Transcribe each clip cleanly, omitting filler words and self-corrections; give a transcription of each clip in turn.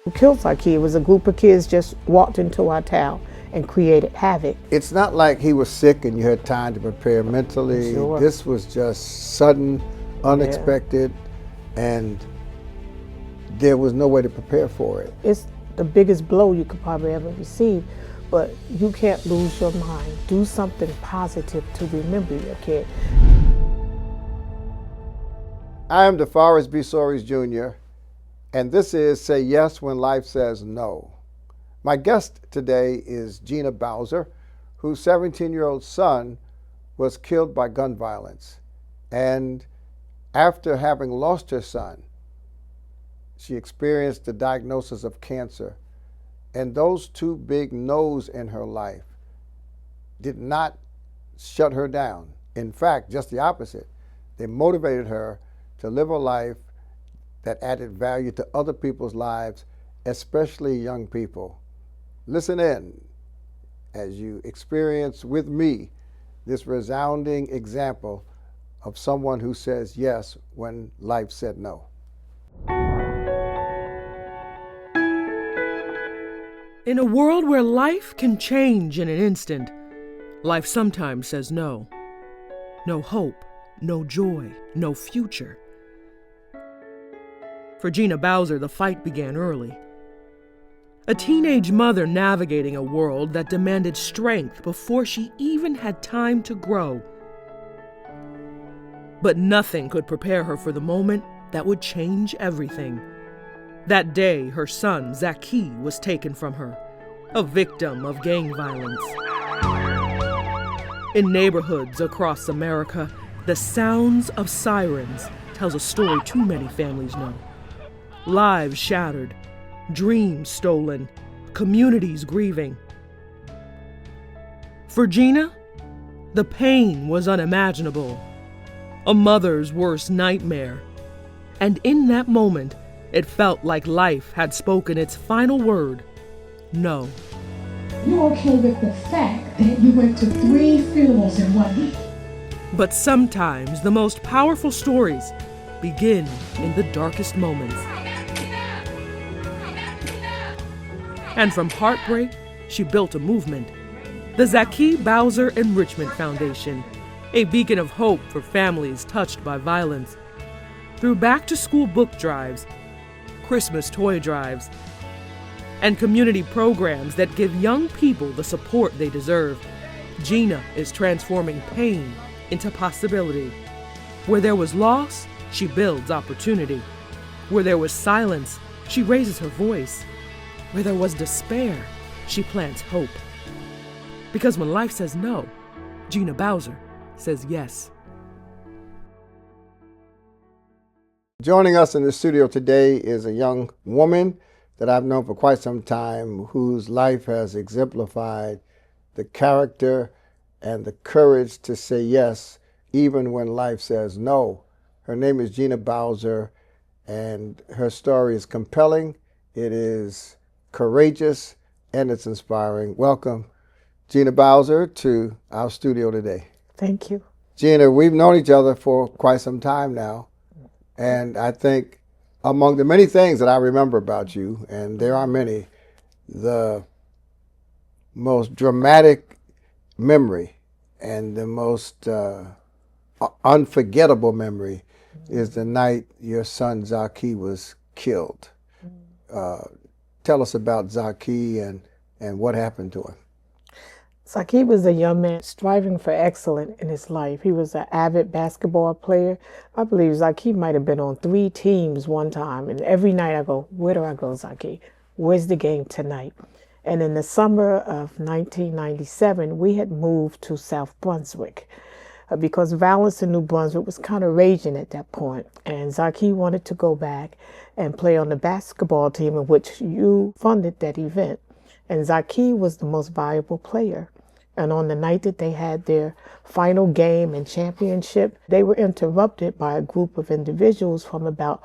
Who killed Zakee? It was a group of kids just walked into our town and created havoc. It's not like he was sick and you had time to prepare mentally. Sure. This was just sudden, unexpected, and there was no way to prepare for it. It's the biggest blow you could probably ever receive, but you can't lose your mind. Do something positive to remember your kid. I am DeForest B. Soares Jr., and this is Say Yes When Life Says No. My guest today is Gina Bowser, whose 17-year-old son was killed by gun violence. And after having lost her son, she experienced the diagnosis of cancer. And those two big no's in her life did not shut her down. In fact, just the opposite. They motivated her to live a life that added value to other people's lives, especially young people. Listen in as you experience with me this resounding example of someone who says yes when life said no. In a world where life can change in an instant, life sometimes says no. No hope, no joy, no future. For Gina Bowser, the fight began early. A teenage mother navigating a world that demanded strength before she even had time to grow. But nothing could prepare her for the moment that would change everything. That day, her son, Zaki, was taken from her, a victim of gang violence. In neighborhoods across America, the sounds of sirens tells a story too many families know. Lives shattered, dreams stolen, communities grieving. For Gina, the pain was unimaginable, a mother's worst nightmare. And in that moment, it felt like life had spoken its final word, no. You're okay with the fact that you went to 3 funerals in 1 week. But sometimes the most powerful stories begin in the darkest moments. And from heartbreak, she built a movement, the Zakee Bowser Enrichment Foundation, a beacon of hope for families touched by violence. Through back-to-school book drives, Christmas toy drives, and community programs that give young people the support they deserve, Gina is transforming pain into possibility. Where there was loss, she builds opportunity. Where there was silence, she raises her voice. Where there was despair, she plants hope. Because when life says no, Gina Bowser says yes. Joining us in the studio today is a young woman that I've known for quite some time, whose life has exemplified the character and the courage to say yes, even when life says no. Her name is Gina Bowser, and her story is compelling, it is courageous, and it's inspiring. Welcome, Gina Bowser, to our studio today. Thank you. Gina, we've known each other for quite some time now, and I think among the many things that I remember about you, and there are many, the most dramatic memory and the most unforgettable memory is the night your son Zaki was killed. Tell us about Zaki and what happened to him. Zaki was a young man striving for excellence in his life. He was an avid basketball player. I believe Zaki might have been on 3 teams one time. And every night I go, where do I go, Zaki? Where's the game tonight? And in the summer of 1997, we had moved to South Brunswick because violence in New Brunswick was kind of raging at that point. And Zaki wanted to go back and play on the basketball team in which you funded that event. And Zaki was the most valuable player. And on the night that they had their final game and championship, they were interrupted by a group of individuals from about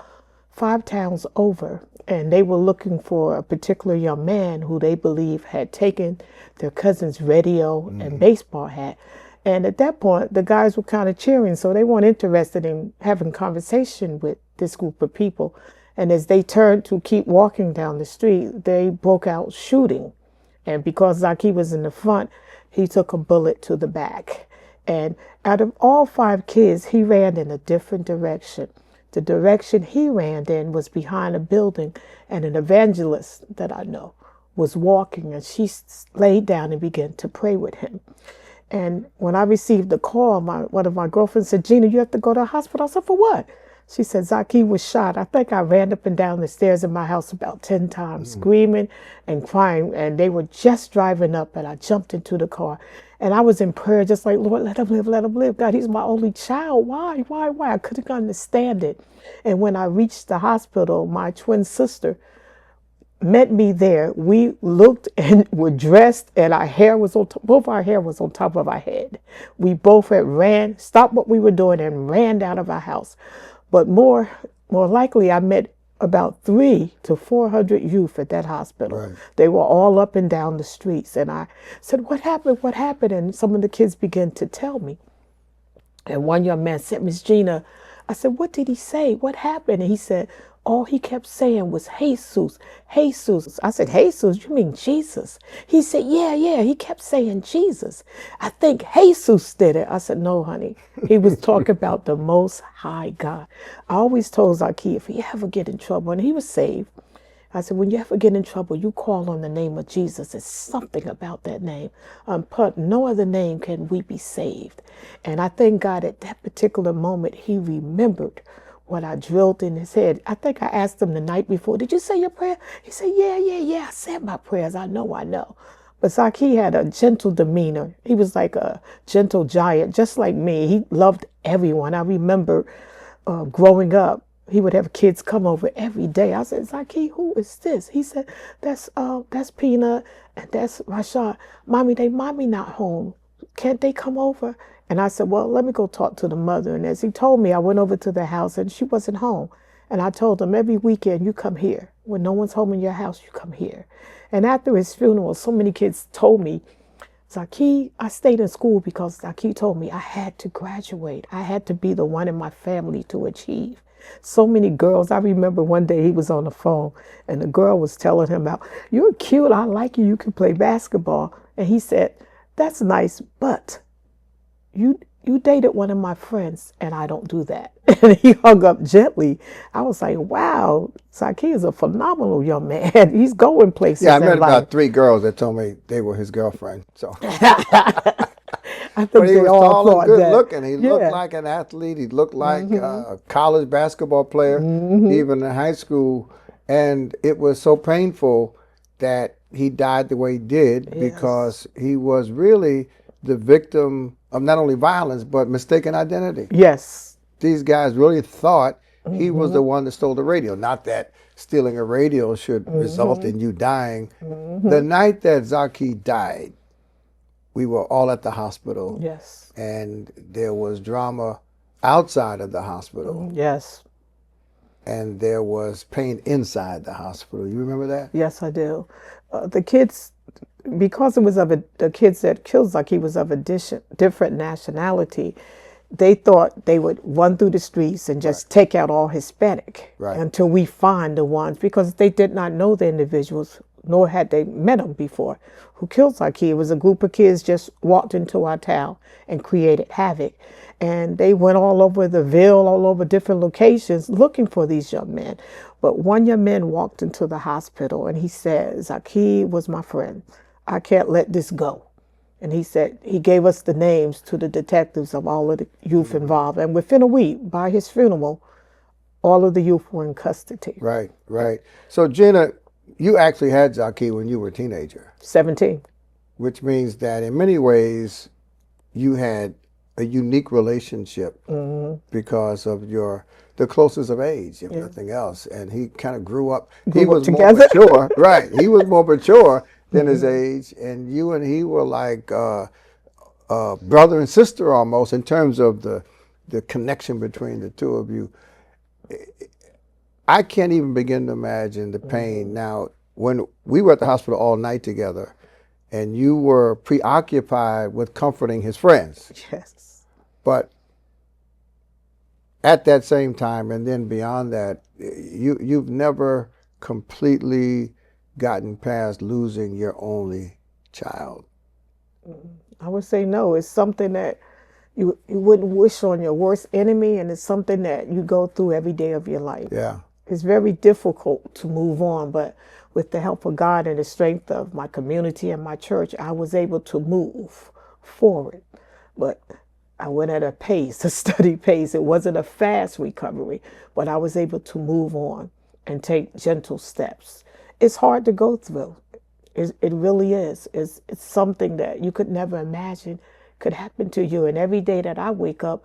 5 towns over. And they were looking for a particular young man who they believe had taken their cousin's radio and baseball hat. And at that point, the guys were kind of cheering, so they weren't interested in having conversation with this group of people. And as they turned to keep walking down the street, they broke out shooting. And because Zaki was in the front, he took a bullet to the back. And out of all 5 kids, he ran in a different direction. The direction he ran in was behind a building, and an evangelist that I know was walking, and she laid down and began to pray with him. And when I received the call, one of my girlfriends said, Gina, you have to go to the hospital. I said, for what? She said, Zaki was shot. I think I ran up and down the stairs in my house about 10 times, screaming and crying. And they were just driving up, and I jumped into the car. And I was in prayer, just like, Lord, let him live, let him live. God, he's my only child. Why? I couldn't understand it. And when I reached the hospital, my twin sister met me there. We looked and were dressed, and our hair was both our hair was on top of our head. We both had stopped what we were doing and ran out of our house. But more likely, I met about 300 to 400 youth at that hospital. Right. They were all up and down the streets. And I said, what happened? What happened? And some of the kids began to tell me. And one young man said, Miss Gina, I said, what did he say? What happened? And he said, all he kept saying was Jesus, Jesus. I said, Jesus, you mean Jesus? He said, yeah, he kept saying Jesus. I think Jesus did it. I said, no, honey. He was talking about the Most High God. I always told Zaki, if he ever get in trouble, and he was saved, I said, when you ever get in trouble, you call on the name of Jesus. It's something about that name. But no other name can we be saved. And I thank God at that particular moment, he remembered what I drilled in his head. I think I asked him the night before, did you say your prayer? He said, yeah, I said my prayers. I know. But Zaki had a gentle demeanor. He was like a gentle giant, just like me. He loved everyone. I remember growing up, he would have kids come over every day. I said, Zaki, who is this? He said, that's Peanut and that's Rashad. Mommy not home. Can't they come over? And I said, well, let me go talk to the mother. And as he told me, I went over to the house and she wasn't home. And I told him, every weekend you come here. When no one's home in your house, you come here. And after his funeral, so many kids told me, Zaki, I stayed in school because Zaki told me I had to graduate. I had to be the one in my family to achieve. So many girls. I remember one day he was on the phone and the girl was telling him about, you're cute, I like you, you can play basketball. And he said, that's nice, but you dated one of my friends and I don't do that. And he hung up gently. I was like, wow, Zaki is a phenomenal young man. He's going places. Yeah, I met about 3 girls that told me they were his girlfriend. So I think but he they was all tall thought and good that. looking. He looked like an athlete. He looked like a college basketball player, even in high school. And it was so painful that he died the way he did because he was really the victim of not only violence, but mistaken identity. Yes. These guys really thought he was the one that stole the radio. Not that stealing a radio should result in you dying. The night that Zaki died, we were all at the hospital. Yes. And there was drama outside of the hospital. Yes. And there was pain inside the hospital. You remember that? Yes, I do. The kids, because it was the kids that killed Zaki was of a different nationality, they thought they would run through the streets and just take out all Hispanic until we find the ones, because they did not know the individuals, nor had they met them before, who killed Zaki. It was a group of kids just walked into our town and created havoc. And they went all over the Ville, all over different locations looking for these young men. But one young man walked into the hospital and he said, Zaki was my friend. I can't let this go. And he said, he gave us the names to the detectives of all of the youth involved. And within a week, by his funeral, all of the youth were in custody. Right. So Gina, you actually had Zaki when you were a teenager. 17. Which means that in many ways, you had a unique relationship because of the closest of age, if nothing else. And he kind of grew up. He was more mature. Right. He was more mature than his age. And you and he were like brother and sister almost in terms of the connection between the two of you. I can't even begin to imagine the pain. Now, when we were at the hospital all night together, and you were preoccupied with comforting his friends. Yes. But at that same time, and then beyond that, you've never completely gotten past losing your only child. I would say no. It's something that you wouldn't wish on your worst enemy, and it's something that you go through every day of your life. Yeah. It's very difficult to move on, but with the help of God and the strength of my community and my church, I was able to move forward. But I went at a pace, a steady pace. It wasn't a fast recovery, but I was able to move on and take gentle steps. It's hard to go through. It really is. It's something that you could never imagine could happen to you. And every day that I wake up,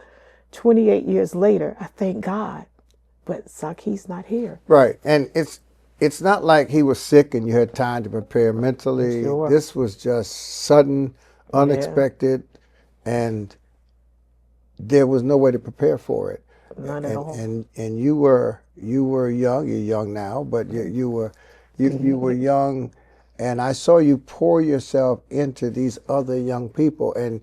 28 years later, I thank God. But Zakee's not here. Right. And it's not like he was sick and you had time to prepare mentally. Sure. This was just sudden, unexpected, and there was no way to prepare for it. None at all. And you were young. You're young now, but you were young, and I saw you pour yourself into these other young people, and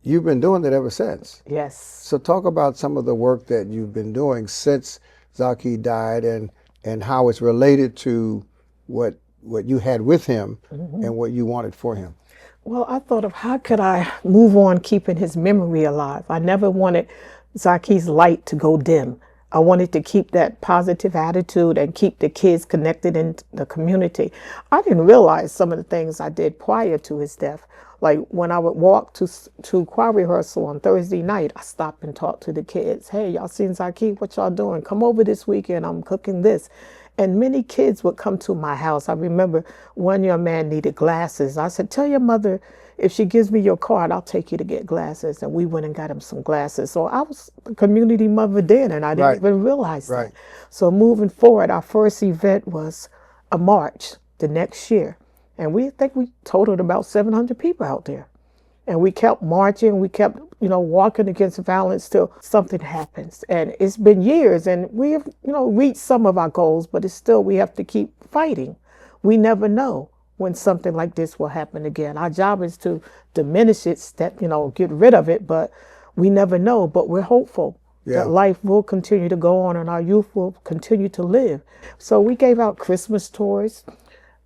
you've been doing it ever since. Yes. So talk about some of the work that you've been doing since Zakee died, and how it's related to what you had with him and what you wanted for him. Well, I thought of how could I move on keeping his memory alive. I never wanted Zakee's light to go dim. I wanted to keep that positive attitude and keep the kids connected in the community. I didn't realize some of the things I did prior to his death. Like when I would walk to choir rehearsal on Thursday night, I stopped and talked to the kids. Hey, y'all seen Zakee? What y'all doing? Come over this weekend. I'm cooking this. And many kids would come to my house. I remember one young man needed glasses. I said, tell your mother if she gives me your card, I'll take you to get glasses. And we went and got him some glasses. So I was a community mother then, and I didn't even realize that. So moving forward, our first event was a march the next year. And we totaled about 700 people out there. And we kept marching, we kept, walking against violence till something happens. And it's been years, and we have, reached some of our goals, but it's still, we have to keep fighting. We never know when something like this will happen again. Our job is to diminish it, get rid of it, but we never know. But we're hopeful that life will continue to go on and our youth will continue to live. So we gave out Christmas toys,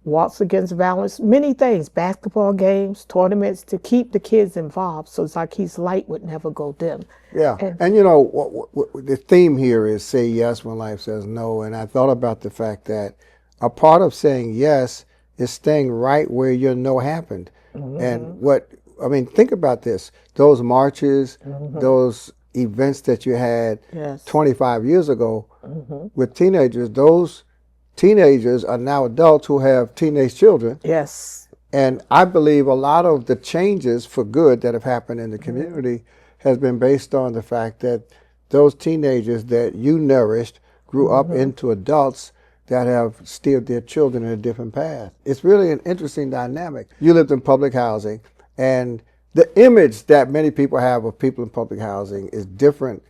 Walks Against Violence, many things, basketball games, tournaments, to keep the kids involved so Zakee's light would never go dim. Yeah, and the theme here is say yes when life says no, and I thought about the fact that a part of saying yes is staying right where your no happened. And think about this, those marches, those events that you had 25 years ago with teenagers, those teenagers are now adults who have teenage children. Yes. And I believe a lot of the changes for good that have happened in the community has been based on the fact that those teenagers that you nourished grew up into adults that have steered their children in a different path. It's really an interesting dynamic. You lived in public housing, and the image that many people have of people in public housing is different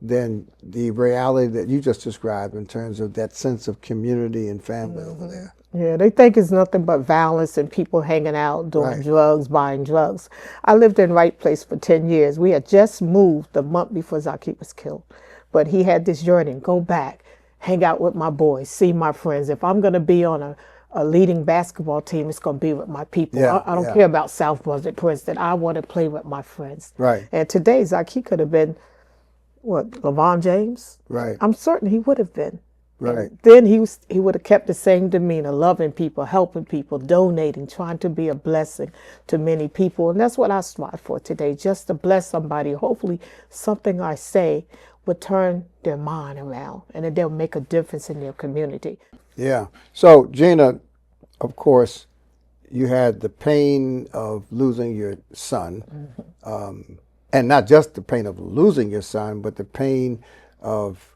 than the reality that you just described in terms of that sense of community and family over there. Yeah, they think it's nothing but violence and people hanging out, doing drugs, buying drugs. I lived in Right Place for 10 years. We had just moved the month before Zakee was killed. But he had this yearning, go back, hang out with my boys, see my friends. If I'm going to be on a leading basketball team, it's going to be with my people. I don't care about South Brunswick, Princeton. I want to play with my friends. And today, Zakee could have been LeVon James? I'm certain he would have been. And then he would have kept the same demeanor, loving people, helping people, donating, trying to be a blessing to many people. And that's what I strive for today, just to bless somebody. Hopefully something I say would turn their mind around and that they'll make a difference in their community. Yeah. So, Gina, of course, you had the pain of losing your son. And not just the pain of losing your son, but the pain of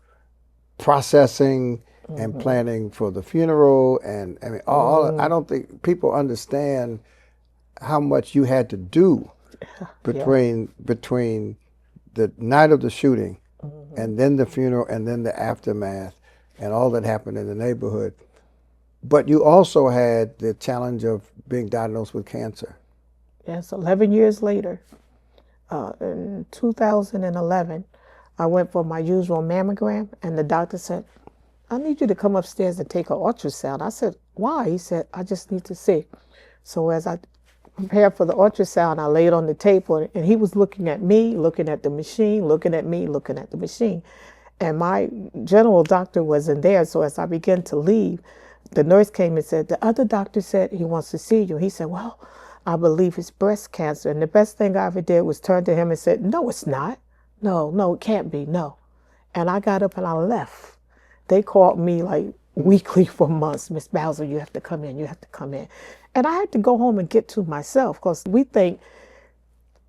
processing and planning for the funeral. And I mean, I don't think people understand how much you had to do between the night of the shooting and then the funeral and then the aftermath and all that happened in the neighborhood. But you also had the challenge of being diagnosed with cancer. Yes, 11 years later. In 2011, I went for my usual mammogram, and the doctor said, I need you to come upstairs and take an ultrasound. I said, why? He said, I just need to see. So as I prepared for the ultrasound, I laid on the table, and he was looking at me, looking at the machine, looking at me, looking at the machine. And my general doctor wasn't there, so as I began to leave, the nurse came and said, the other doctor said he wants to see you. He said, well, I believe it's breast cancer. And the best thing I ever did was turn to him and said, no, it's not. No, it can't be, no. And I got up and I left. They called me like weekly for months. Miss Bowser, you have to come in, you have to come in. And I had to go home and get to myself, because we think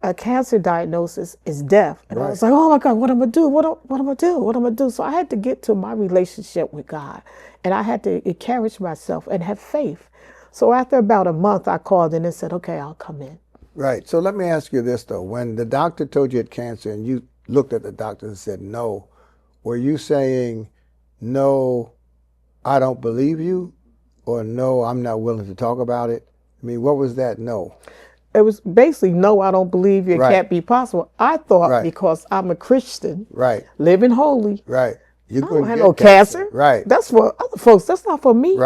a cancer diagnosis is death. And I was like, oh my God, what am I gonna do? What am I gonna do? What am I gonna do? So I had to get to my relationship with God. And I had to encourage myself and have faith. So after about a month, I called in and said, okay, I'll come in. Right. So let me ask you this, though. When the doctor told you had cancer and you looked at the doctor and said no, were you saying, no, I don't believe you, or no, I'm not willing to talk about it? I mean, what was that no? It was basically, no, I don't believe you. It can't be possible. I thought because I'm a Christian, living holy, you I don't have no cancer. That's for other folks. That's not for me.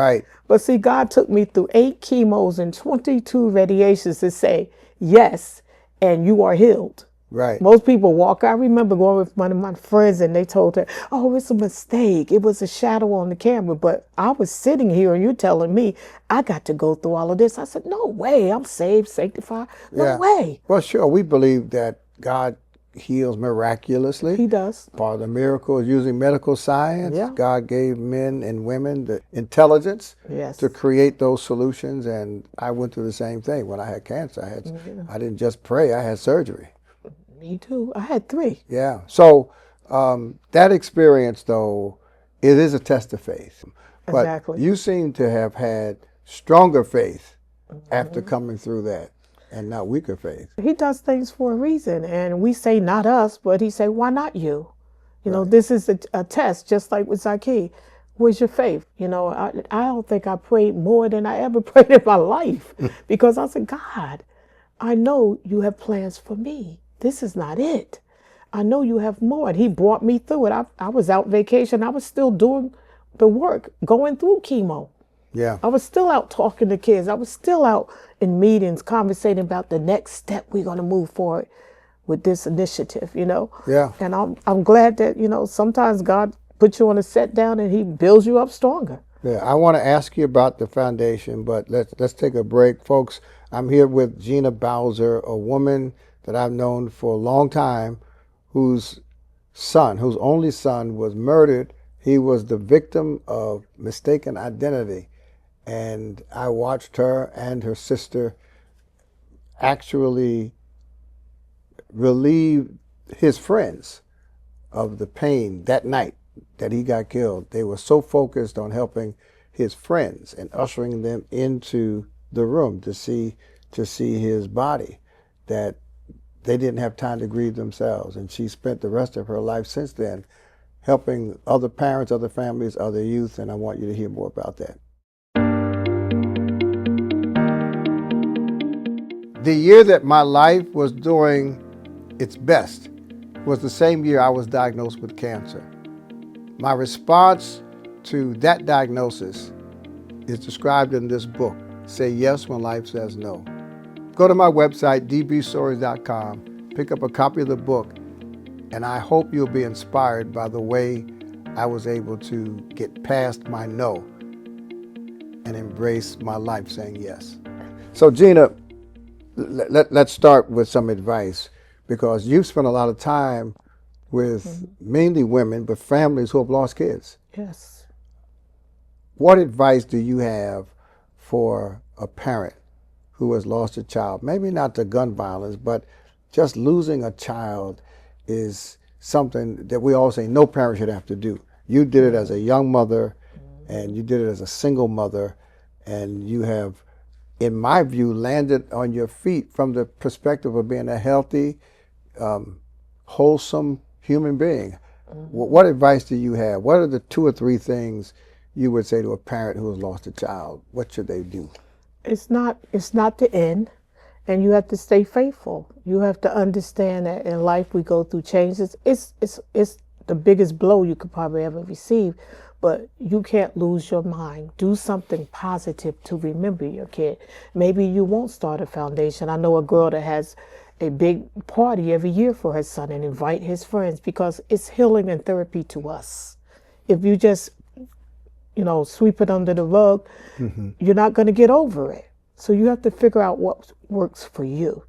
But see, God took me through 8 chemos and 22 radiations to say yes, and you are healed. Most people walk. I remember going with one of my friends, and they told her, oh, it's a mistake. It was a shadow on the camera. But I was sitting here, and you're telling me I got to go through all of this. I said, no way. I'm saved, sanctified. No way. Well, sure. We believe that God heals miraculously. He does. Part of the miracle is using medical science. God gave men and women the intelligence to create those solutions. And I went through the same thing when I had cancer. I didn't just pray. I had surgery. Me too. I had 3. Yeah. So that experience, though, it is a test of faith. But you seem to have had stronger faith after coming through that, and not weaker faith. He does things for a reason, and we say not us, but he say, why not you? You know, this is a test, just like with Zakee. Where's your faith? You know, I don't think I prayed more than I ever prayed in my life, because I said, God, I know you have plans for me. This is not it. I know you have more. And he brought me through it. I was out vacation. I was still doing the work, going through chemo. I was still out talking to kids. I was still out in meetings, conversating about the next step we're going to move forward with this initiative, you know? And I'm glad that, you know, sometimes God puts you on a set down and he builds you up stronger. I want to ask you about the foundation, but let's take a break. Folks, I'm here with Gina Bowser, a woman that I've known for a long time, whose only son was murdered. He was the victim of mistaken identity. And I watched her and her sister actually relieve his friends of the pain that night that he got killed. They were so focused on helping his friends and ushering them into the room to see his body that they didn't have time to grieve themselves. And she spent the rest of her life since then helping other parents, other families, other youth, and I want you to hear more about that. The year that my life was doing its best was the same year I was diagnosed with cancer. My response to that diagnosis is described in this book, Say Yes When Life Says No. Go to my website, dbstories.com, pick up a copy of the book, and I hope you'll be inspired by the way I was able to get past my no and embrace my life saying yes. So Gina, let's start with some advice, because you've spent a lot of time with mainly women, but families who have lost kids. Yes. What advice do you have for a parent who has lost a child? Maybe not to gun violence, but just losing a child is something that we all say no parent should have to do. You did it as a young mother, and you did it as a single mother, and you have, in my view, landed on your feet from the perspective of being a healthy, wholesome human being. What advice do you have? What are the 2 or 3 things you would say to a parent who has lost a child? What should they do? It's not the end. and you have to stay faithful. You have to understand that in life we go through changes. It's the biggest blow you could probably ever receive, but you can't lose your mind. Do something positive to remember your kid. Maybe you won't start a foundation. I know a girl that has a big party every year for her son and invite his friends because it's healing and therapy to us. If you just, sweep it under the rug, you're not going to get over it. So you have to figure out what works for you.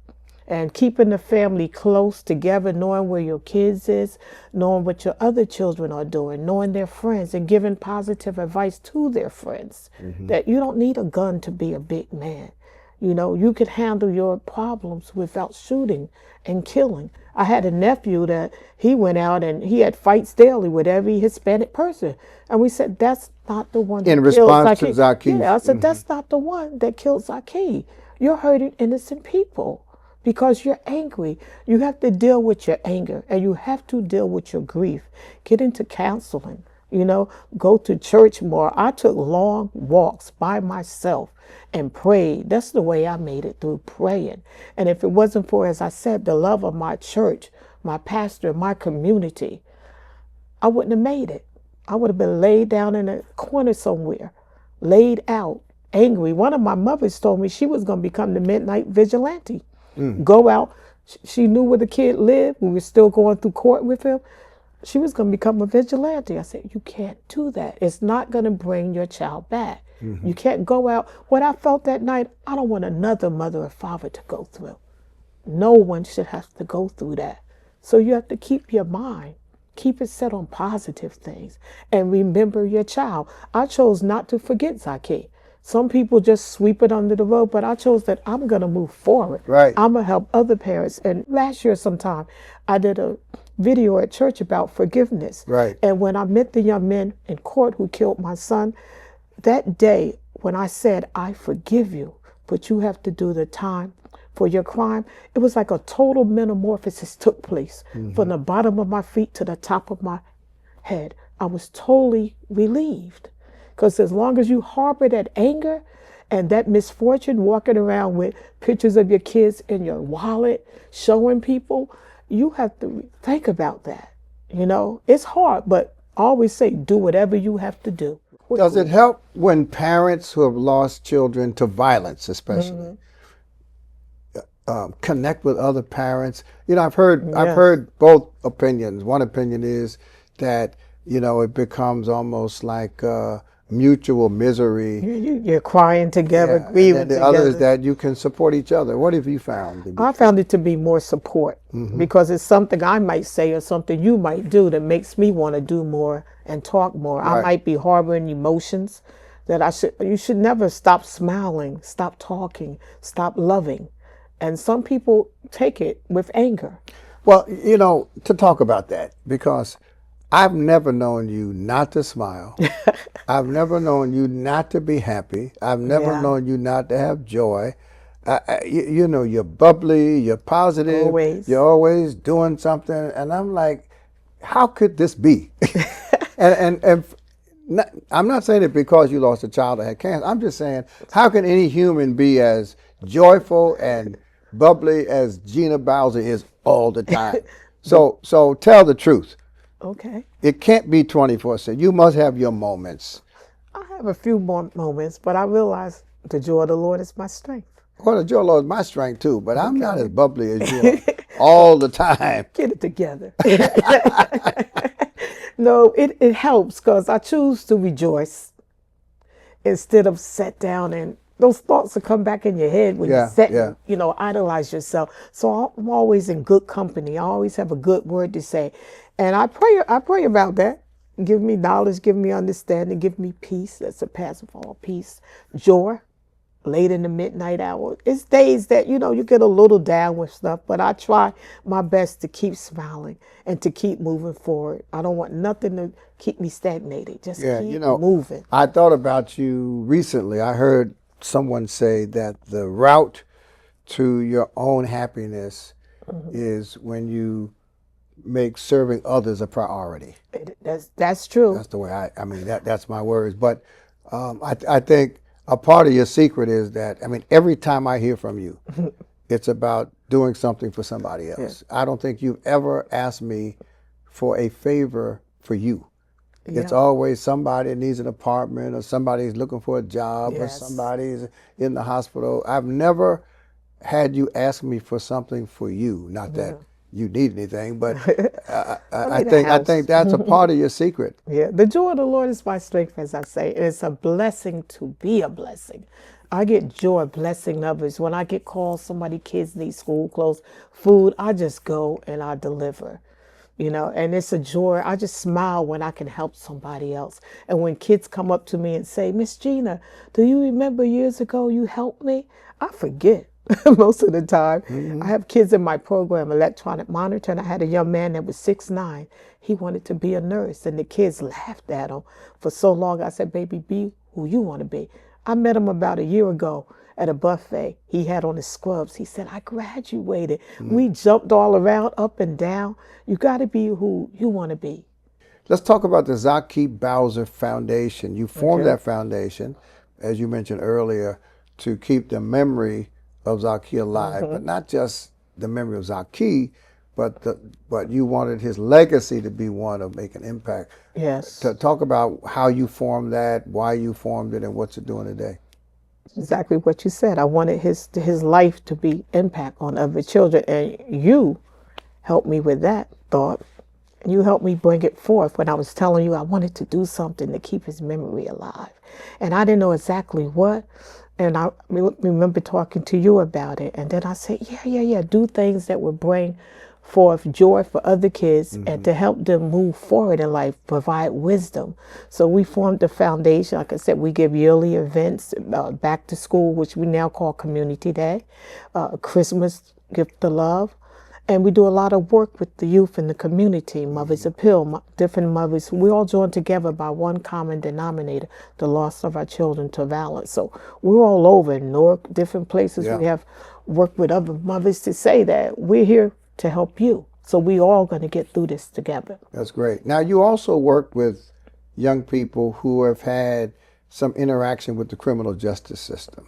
And keeping the family close together, knowing where your kids is, knowing what your other children are doing, knowing their friends, and giving positive advice to their friends. That you don't need a gun to be a big man. You could handle your problems without shooting and killing. I had a nephew that he went out and he had fights daily with every Hispanic person. And we said, that's not the one that In killed response Zakee. to Zakee. Yeah, I said, that's not the one that killed Zakee. You're hurting innocent people because you're angry. You have to deal with your anger and you have to deal with your grief. Get into counseling, go to church more. I took long walks by myself and prayed. That's the way I made it, through praying. And if it wasn't for, as I said, the love of my church, my pastor, my community, I wouldn't have made it. I would have been laid down in a corner somewhere, laid out, angry. One of my mothers told me she was going to become the midnight vigilante. Go out. She knew where the kid lived. We were still going through court with him. She was going to become a vigilante. I said, you can't do that. It's not going to bring your child back. You can't go out. What I felt that night, I don't want another mother or father to go through. No one should have to go through that. So you have to keep your mind, keep it set on positive things, and remember your child. I chose not to forget Zakee. Some people just sweep it under the rug, but I chose that I'm going to move forward. Right. I'm going to help other parents. And last year sometime, I did a video at church about forgiveness. Right. And when I met the young men in court who killed my son, that day when I said, I forgive you, but you have to do the time for your crime, it was like a total metamorphosis took place from the bottom of my feet to the top of my head. I was totally relieved. Because as long as you harbor that anger and that misfortune, walking around with pictures of your kids in your wallet, showing people, you have to think about that. It's hard, but I always say, do whatever you have to do. Does it help when parents who have lost children to violence, especially, connect with other parents? I've heard both opinions. One opinion is that it becomes almost like mutual misery. You're crying together, grieving and the together. other is that you can support each other. What have you found? I found it to be more support because it's something I might say or something you might do that makes me want to do more and talk more. Right. I might be harboring emotions that you should never stop smiling, stop talking, stop loving. And some people take it with anger. Well, to talk about that, because I've never known you not to smile. I've never known you not to be happy. I've never known you not to have joy. You're bubbly, you're positive. Always. You're always doing something. And I'm like, how could this be? and I'm not saying it because you lost a child that had cancer. I'm just saying, how can any human be as joyful and bubbly as Gina Bowser is all the time? So tell the truth. Okay. It can't be 24/7. You must have your moments. I have a few more moments, but I realize the joy of the Lord is my strength. Well, the joy of the Lord is my strength too, but I'm not as bubbly as you are all the time. Get it together. No, it helps because I choose to rejoice instead of sit down and those thoughts will come back in your head when you sit and, idolize yourself. So I'm always in good company. I always have a good word to say. And I pray about that. Give me knowledge, give me understanding, give me peace that surpasses all peace, joy, late in the midnight hour. It's days that, you get a little down with stuff, but I try my best to keep smiling and to keep moving forward. I don't want nothing to keep me stagnated. Just keep moving. I thought about you recently. I heard someone say that the route to your own happiness is when you make serving others a priority. That's true. That's the way that's my words. But I think a part of your secret is that, every time I hear from you, It's about doing something for somebody else. I don't think you've ever asked me for a favor for you. It's always somebody that needs an apartment, or somebody's looking for a job, or somebody's in the hospital. I've never had you ask me for something for you. Not that you need anything, but I think that's a part of your secret. Yeah, the joy of the Lord is my strength, as I say. It's a blessing to be a blessing. I get joy blessing others. When I get calls, kids need school clothes, food, I just go and I deliver. And it's a joy. I just smile when I can help somebody else. And when kids come up to me and say, Miss Gina, do you remember years ago you helped me? I forget most of the time. I have kids in my program, electronic monitor, and I had a young man that was 6'9". He wanted to be a nurse, and the kids laughed at him for so long. I said, baby, be who you want to be. I met him about a year ago at a buffet. He had on his scrubs. He said, I graduated. We jumped all around, up and down. You got to be who you want to be. Let's talk about the Zakee Bowser Foundation. You formed that foundation, as you mentioned earlier, to keep the memory of Zakee alive, but not just the memory of Zakee, but you wanted his legacy to be one of making impact. Yes. To talk about how you formed that, why you formed it, and what's it doing today. Exactly what you said. I wanted his life to be impact on other children, and you helped me with that thought. You helped me bring it forth when I was telling you I wanted to do something to keep his memory alive, and I didn't know exactly what. And I remember talking to you about it, and then I said, yeah, do things that would bring forth joy for other kids and to help them move forward in life, provide wisdom. So we formed the foundation. Like I said, we give yearly events, back to school, which we now call Community Day, Christmas, Gift of Love. And we do a lot of work with the youth in the community, Mothers Appeal, different mothers. We all join together by one common denominator, the loss of our children to violence. So we're all over in Newark, different places. We have worked with other mothers to say that we're here to help you. So we all going to get through this together. That's great. Now, you also work with young people who have had some interaction with the criminal justice system.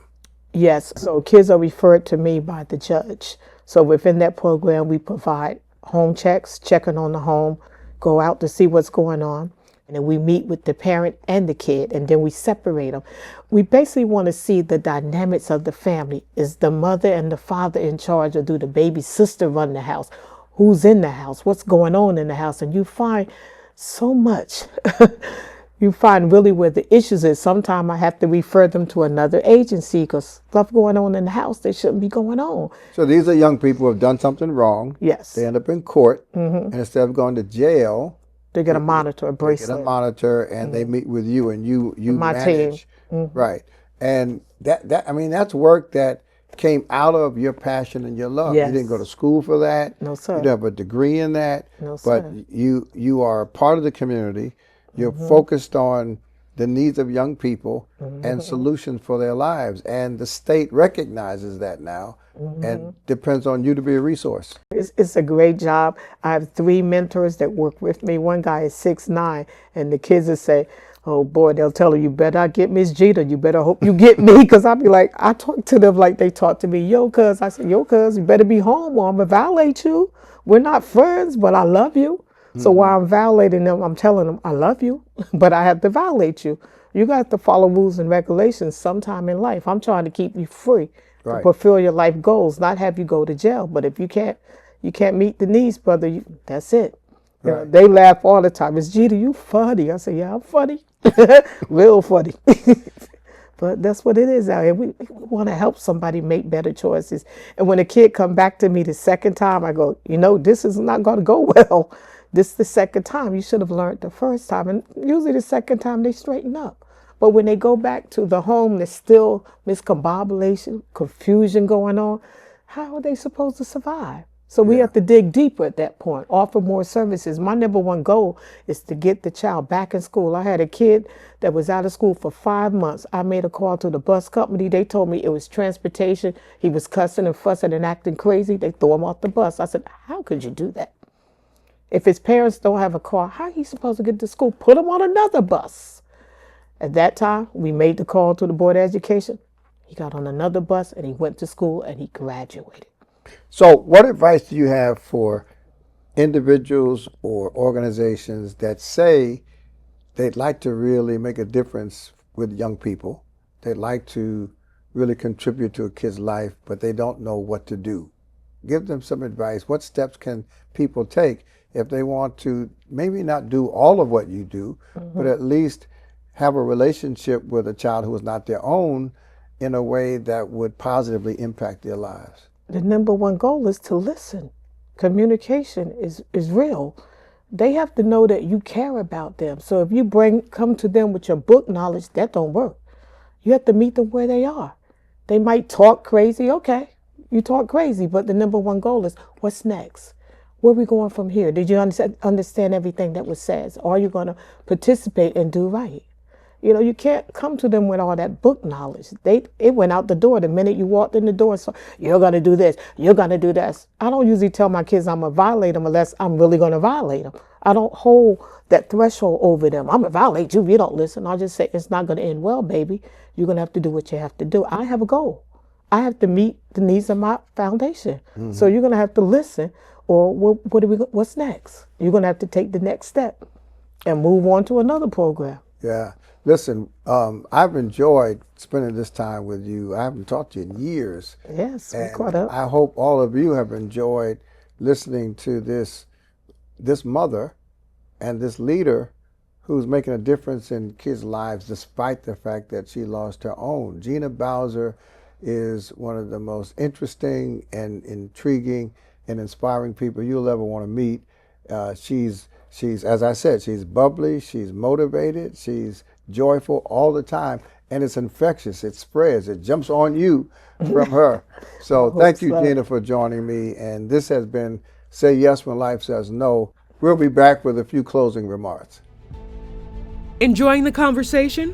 Yes, so kids are referred to me by the judge. So within that program, we provide home checks, checking on the home, go out to see what's going on. And then we meet with the parent and the kid, and then we separate them. We basically want to see the dynamics of the family. Is the mother and the father in charge, or do the baby sister run the house? Who's in the house? What's going on in the house? And you find so much. You find really where the issues is. Sometimes I have to refer them to another agency because stuff going on in the house that shouldn't be going on. So these are young people who have done something wrong. Yes. They end up in court, and instead of going to jail, they get a monitor, a bracelet. They get a monitor, and they meet with you, and you my manage. Team. Right. And that's work that came out of your passion and your love. Yes. You didn't go to school for that. No, sir. You didn't have a degree in that. No, sir. But you are a part of the community. You're focused on the needs of young people and solutions for their lives. And the state recognizes that now and depends on you to be a resource. It's a great job. I have 3 mentors that work with me. One guy is 6'9", and the kids will say, oh boy, they'll tell her, you better not get Miss Gina. You better hope you get me. Because I'll be like, I talk to them like they talk to me. Yo, cuz. I said, yo, cuz, you better be home or I'm going to violate you. We're not friends, but I love you. So while I'm violating them, I'm telling them, I love you, but I have to violate you. You got to follow rules and regulations sometime in life. I'm trying to keep you free to fulfill your life goals, not have you go to jail. But if you can't meet the needs, brother, that's it. You know, they laugh all the time. It's Gina, you funny. I say, yeah, I'm funny. Real funny. But that's what it is out here. We want to help somebody make better choices. And when a kid come back to me the second time, I go, this is not going to go well. This is the second time. You should have learned the first time. And usually the second time they straighten up. But when they go back to the home, there's still miscombobulation, confusion going on. How are they supposed to survive? So we have to dig deeper at that point, offer more services. My number one goal is to get the child back in school. I had a kid that was out of school for 5 months. I made a call to the bus company. They told me it was transportation. He was cussing and fussing and acting crazy. They threw him off the bus. I said, how could you do that? If his parents don't have a car, how are he supposed to get to school? Put him on another bus. At that time, we made the call to the Board of Education. He got on another bus and he went to school and he graduated. So, what advice do you have for individuals or organizations that say they'd like to really make a difference with young people? They'd like to really contribute to a kid's life, but they don't know what to do. Give them some advice. What steps can people take if they want to maybe not do all of what you do, but at least have a relationship with a child who is not their own in a way that would positively impact their lives? The number one goal is to listen. Communication is real. They have to know that you care about them. So if you come to them with your book knowledge, that don't work. You have to meet them where they are. They might talk crazy. Okay, you talk crazy, but the number one goal is what's next? Where are we going from here? Did you understand everything that was said? Are you going to participate and do right? You know, you can't come to them with all that book knowledge. It went out the door the minute you walked in the door. So you're going to do this. You're going to do this. I don't usually tell my kids I'm going to violate them unless I'm really going to violate them. I don't hold that threshold over them. I'm going to violate you if you don't listen. I'll just say it's not going to end well, baby. You're going to have to do what you have to do. I have a goal. I have to meet the needs of my foundation. So you're going to have to listen, or what's next? You're going to have to take the next step and move on to another program. Yeah. Listen, I've enjoyed spending this time with you. I haven't talked to you in years. Yes, we And caught up. I hope all of you have enjoyed listening to this mother and this leader who's making a difference in kids' lives despite the fact that she lost her own. Gina Bowser is one of the most interesting and intriguing and inspiring people you'll ever want to meet. She's, as I said, she's bubbly, she's motivated, she's joyful all the time, and it's infectious. It spreads. It jumps on you from her. So thank you, Gina, for joining me. And this has been Say Yes When Life Says No. We'll be back with a few closing remarks. Enjoying the conversation?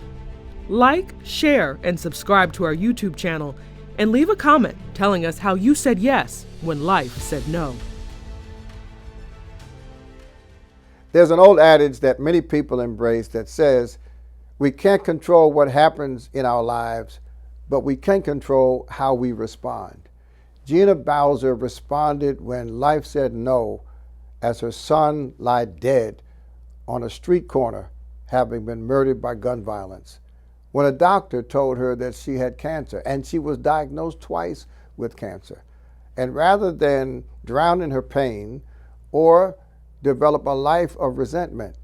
Like, share, and subscribe to our YouTube channel, and leave a comment telling us how you said yes when life said no. There's an old adage that many people embrace that says, we can't control what happens in our lives, but we can control how we respond. Gina Bowser responded when life said no, as her son lay dead on a street corner, having been murdered by gun violence. When a doctor told her that she had cancer, and she was diagnosed twice with cancer. And rather than drown in her pain or develop a life of resentment,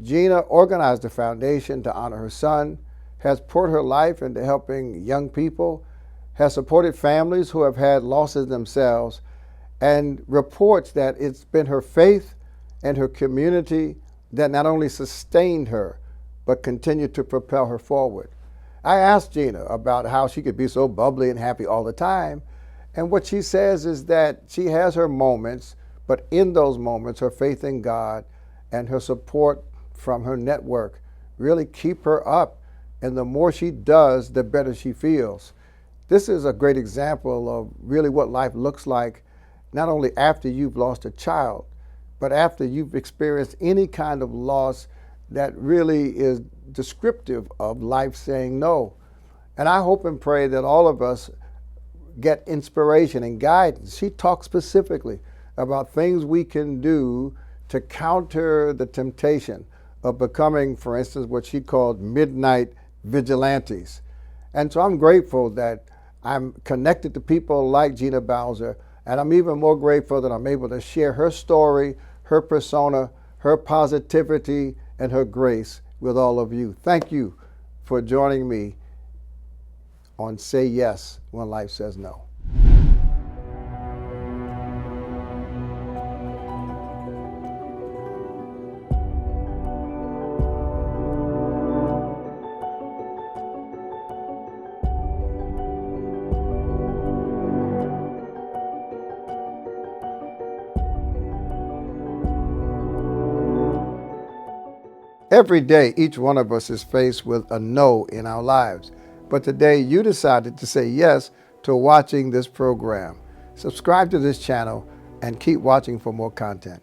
Gina organized a foundation to honor her son, has poured her life into helping young people, has supported families who have had losses themselves, and reports that it's been her faith and her community that not only sustained her, but continued to propel her forward. I asked Gina about how she could be so bubbly and happy all the time, and what she says is that she has her moments, but in those moments, her faith in God and her support from her network really keep her up, and the more she does, the better she feels. This is a great example of really what life looks like, not only after you've lost a child, but after you've experienced any kind of loss that really is descriptive of life saying no. And I hope and pray that all of us get inspiration and guidance. She talks specifically about things we can do to counter the temptation of becoming, for instance, what she called midnight vigilantes. And so I'm grateful that I'm connected to people like Gina Bowser, and I'm even more grateful that I'm able to share her story, her persona, her positivity, and her grace with all of you. Thank you for joining me on Say Yes When Life Says No. Every day, each one of us is faced with a no in our lives. But today, you decided to say yes to watching this program. Subscribe to this channel and keep watching for more content.